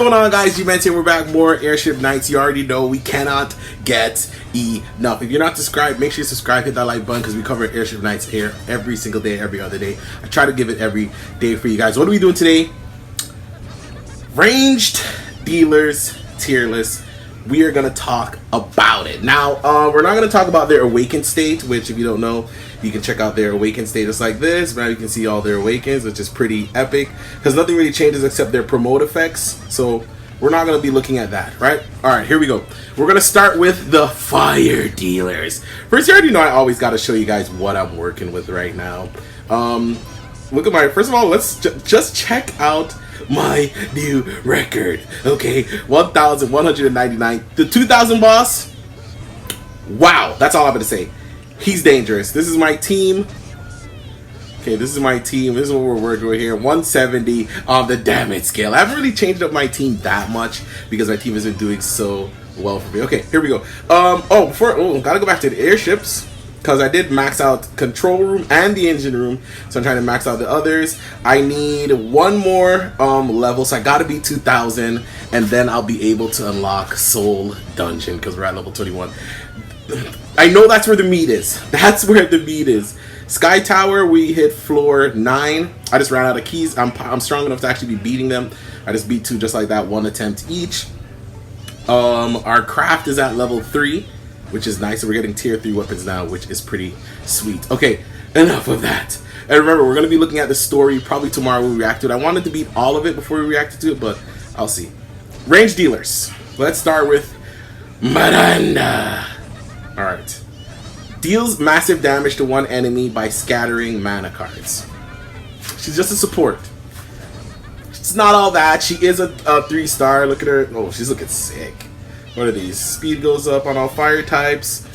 going on, guys? G-Mans here. We're back. More Airship Nights. You already know we cannot get enough. If you're not subscribed, make sure you subscribe, hit that like button, because we cover Airship Nights here every single day, every other day. I try to give it every day for you guys. What are we doing today? Ranged dealers tier list. We are going to talk about it. Now, we're not going to talk about their awakened state, which, if you don't know, you can check out their awakened status like this. Now you can see all their awakens, which is pretty epic, because nothing really changes except their promote effects. So we're not going to be looking at that, right? All right, here we go. We're going to start with the fire dealers. First, you already know I always got to show you guys what I'm working with right now. Look at my, first of all, let's just check out my new record. Okay, 1,199. The 2,000 boss, wow, that's all I'm gonna say. He's dangerous. This is my team. Okay, this is my team. This is what we're working with here. 170 on the damage scale. I haven't really changed up my team that much because my team has been doing so well for me. Okay, here we go. Gotta go back to the airships, because I did max out control room and the engine room, so I'm trying to max out the others. I need one more level, so I gotta be 2,000, and then I'll be able to unlock Soul Dungeon, because we're at level 21. I know that's where the meat is. That's where the meat is. Sky Tower, we hit floor 9. I just ran out of keys. I'm strong enough to actually be beating them. I just beat 2 just like that, 1 attempt each. Our craft is at level 3. Which is nice. So we're getting tier 3 weapons now, which is pretty sweet. Okay, enough of that. And remember, we're going to be looking at the story probably tomorrow when we react to it. I wanted to beat all of it before we reacted to it, but I'll see. Range dealers. Let's start with Miranda. Alright. Deals massive damage to one enemy by scattering mana cards. She's just a support. It's not all that. She is a 3-star. Look at her. Oh, she's looking sick. What are these? Speed goes up on all fire types.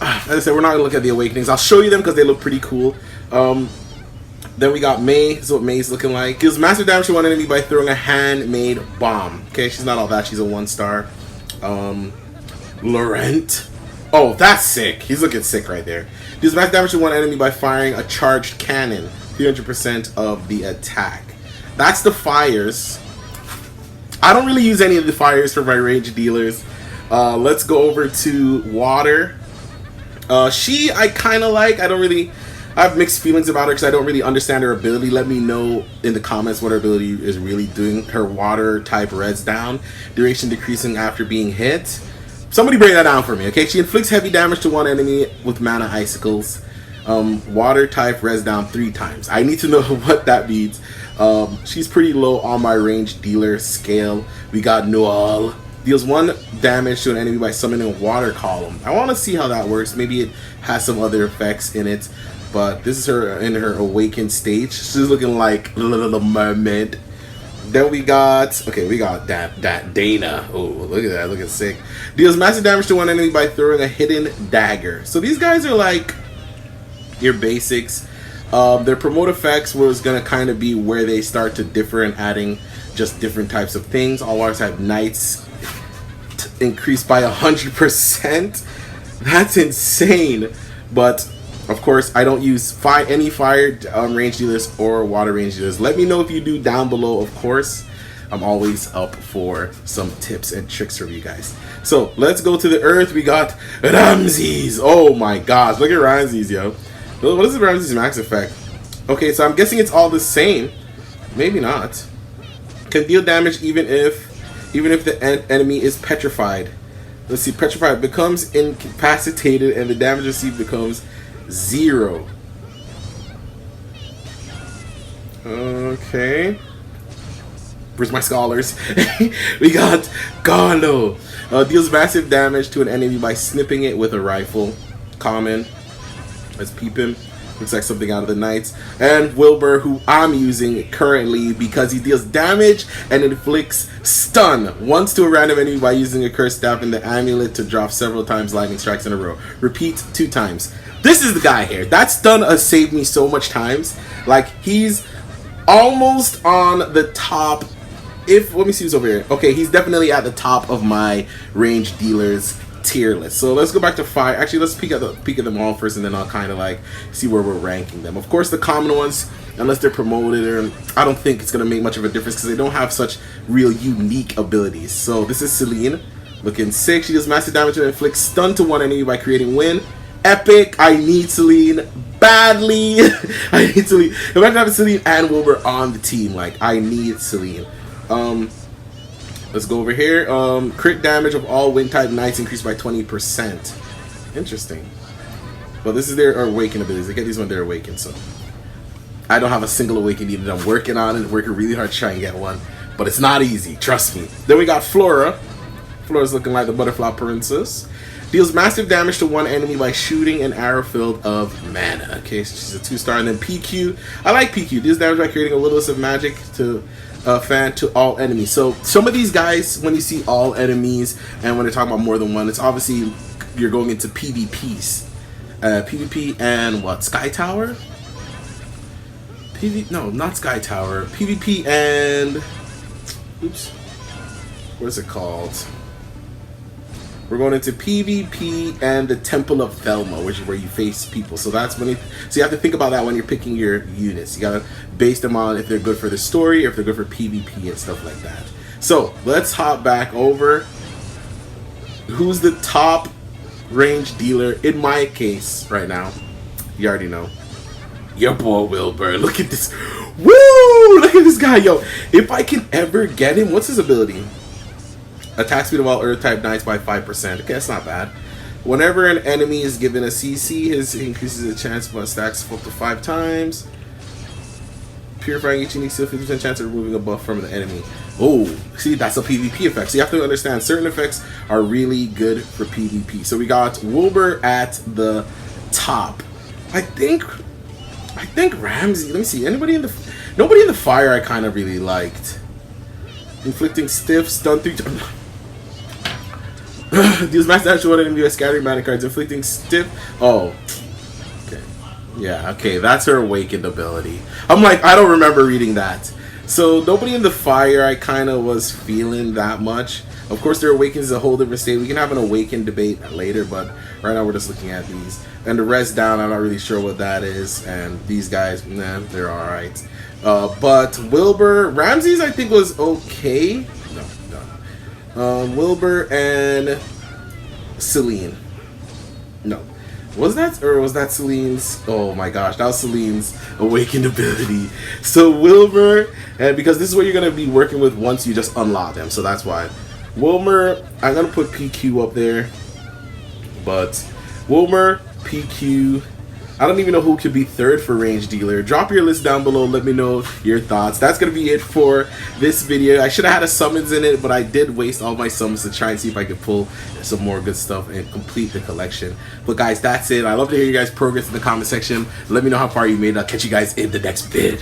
As I said, we're not going to look at the awakenings. I'll show you them because they look pretty cool. Then we got May. This is what May's looking like. Deals massive damage to one enemy by throwing a handmade bomb. Okay, she's not all that. She's a 1-star. Laurent. Oh, that's sick. He's looking sick right there. Deals massive damage to one enemy by firing a charged cannon. 300% of the attack. That's the fires. I don't really use any of the fires for my range dealers. Let's go over to water. She, I kind of like. I have mixed feelings about her because I don't really understand her ability. Let me know in the comments what her ability is really doing. Her water type reds down. Duration decreasing after being hit. Somebody break that down for me, okay? She inflicts heavy damage to one enemy with mana icicles. Water type res down 3 times. I need to know what that means. She's pretty low on my range dealer scale. We got Noel. Deals 1 damage to an enemy by summoning a water column. I want to see how that works. Maybe it has some other effects in it. But this is her in her awakened stage. She's looking like Little Mermaid. Then we got, that Dana. Oh, look at that, looking sick. Deals massive damage to one enemy by throwing a hidden dagger. So these guys are like your basics. Their promote effects was gonna kind of be where they start to differ and adding just different types of things. All waters have knights increased by 100%. That's insane. But of course, I don't use any fire range dealers or water range dealers. Let me know if you do down below. Of course, I'm always up for some tips and tricks from you guys. So let's go to the earth. We got Ramses. Oh my gosh, look at Ramses, yo. What is the Ramses max effect? Okay, so I'm guessing it's all the same. Maybe not. Can deal damage even if the enemy is petrified. Let's see, petrified becomes incapacitated and the damage received becomes 0. Okay. Where's my scholars? We got Carlo. Deals massive damage to an enemy by snipping it with a rifle. Common. Let's peep him. Looks like something out of the Knights. And Wilbur, who I'm using currently because he deals damage and inflicts stun once to a random enemy by using a cursed staff in the amulet to drop several times lightning strikes in a row. Repeat 2 times. This is the guy here. That stun has saved me so much times. Like, he's almost on the top. Let me see who's over here. Okay, he's definitely at the top of my range dealers tier list. So let's go back to fire. Actually, let's peek at them all first, and then I'll kind of like see where we're ranking them. Of course, the common ones, unless they're promoted, or I don't think it's gonna make much of a difference because they don't have such real unique abilities. So this is Celine, looking sick. She does massive damage and inflicts stun to one enemy by creating wind. Epic. I need Celine badly. I need Celine. If I can have Celine and Wilbur on the team, like I need Celine. Let's go over here. Crit damage of all wind type knights increased by 20%. Interesting. Well, this is their awaken abilities. They get these when they're awakened, so I don't have a single awaken needed. I'm working on it, working really hard to try and get one, but it's not easy, trust me. Then we got Flora. Flora's looking like the butterfly princess. Deals massive damage to one enemy by shooting an arrow filled of mana. Okay, so she's a 2-star. And then PQ. I like PQ. Deals damage by creating a little bit of magic to fan to all enemies. So some of these guys, when you see all enemies and when they're talking about more than one, it's obviously you're going into PvPs. PvP and what? Sky Tower? No, not Sky Tower. PvP and oops. What is it called? We're going into PvP and the Temple of Thelma, which is where you face people. So that's when so you have to think about that when you're picking your units. You gotta base them on if they're good for the story or if they're good for PvP and stuff like that. So let's hop back over. Who's the top range dealer in my case right now? You already know. Your boy Wilbur. Look at this. Woo! Look at this guy, yo. If I can ever get him, what's his ability? Attack speed of all earth type knights by 5%. Okay, that's not bad. Whenever an enemy is given a CC, his increases the chance but stacks up to 5 times. Purifying each unique seal, 50% chance of removing a buff from the enemy. Oh, see, that's a PvP effect. So you have to understand certain effects are really good for PvP. So we got Wilbur at the top. I think Ramsey. Let me see. Nobody in the fire I kind of really liked. Inflicting stiff stun 3 times. Deals max damage to one enemy by scattering mana cards. Inflicting stiff. Oh. Okay. Yeah, okay. That's her awakened ability. I'm like, I don't remember reading that. So, nobody in the fire I kind of was feeling that much. Of course, their awakens is a whole different state. We can have an awakened debate later, but right now we're just looking at these. And the rest down, I'm not really sure what that is. And these guys, nah, they're alright. But Wilbur, Ramsey's I think was okay. No. Wilbur and Celine. No. Was that Celine's? Oh my gosh, that was Celine's awakened ability. So Wilbur, and because this is what you're gonna be working with once you just unlock them, so that's why. Wilbur, I'm gonna put PQ up there, but Wilbur, PQ. I don't even know who could be third for range dealer. Drop your list down below. Let me know your thoughts. That's going to be it for this video. I should have had a summons in it, but I did waste all my summons to try and see if I could pull some more good stuff and complete the collection. But guys, that's it. I love to hear you guys' progress in the comment section. Let me know how far you made. I'll catch you guys in the next vid.